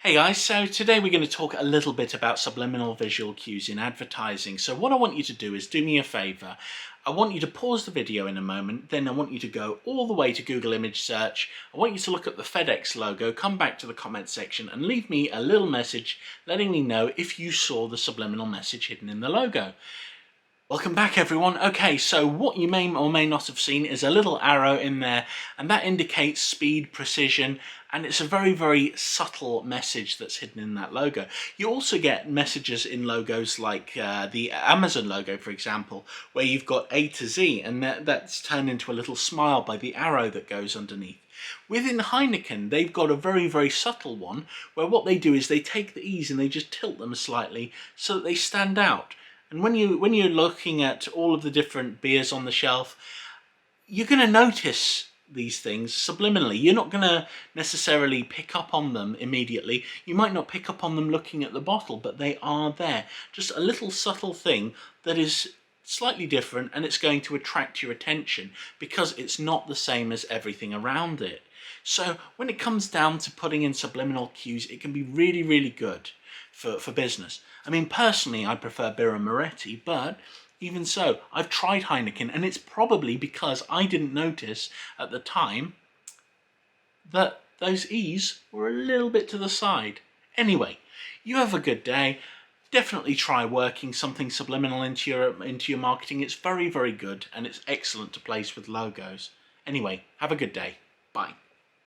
Hey guys, so today we're going to talk a little bit about subliminal visual cues in advertising. So what I want you to do is do me a favour. I want you to pause the video in a moment, then I want you to go all the way to Google image search. I want you to look at the FedEx logo, come back to the comment section and leave me a little message letting me know if you saw the subliminal message hidden in the logo. Welcome back everyone. Okay, so what you may or may not have seen is a little arrow in there, and that indicates speed, precision, and it's a very subtle message that's hidden in that logo. You also get messages in logos like the Amazon logo, for example, where you've got A to Z, and that's turned into a little smile by the arrow that goes underneath. Within Heineken, they've got a very subtle one, where what they do is they take the E's and they just tilt them slightly so that they stand out. And when you're looking at all of the different beers on the shelf, you're going to notice these things subliminally. You're not going to necessarily pick up on them immediately. You might not pick up on them looking at the bottle, but they are there. Just a little subtle thing that is slightly different, and it's going to attract your attention because it's not the same as everything around it. So when it comes down to putting in subliminal cues, it can be really good for business. I mean, personally, I prefer Birra Moretti, but even so, I've tried Heineken, and it's probably because I didn't notice at the time that those E's were a little bit to the side. Anyway, you have a good day. Definitely try working something subliminal into your marketing. It's very good, and it's excellent to place with logos. Anyway, have a good day. Bye.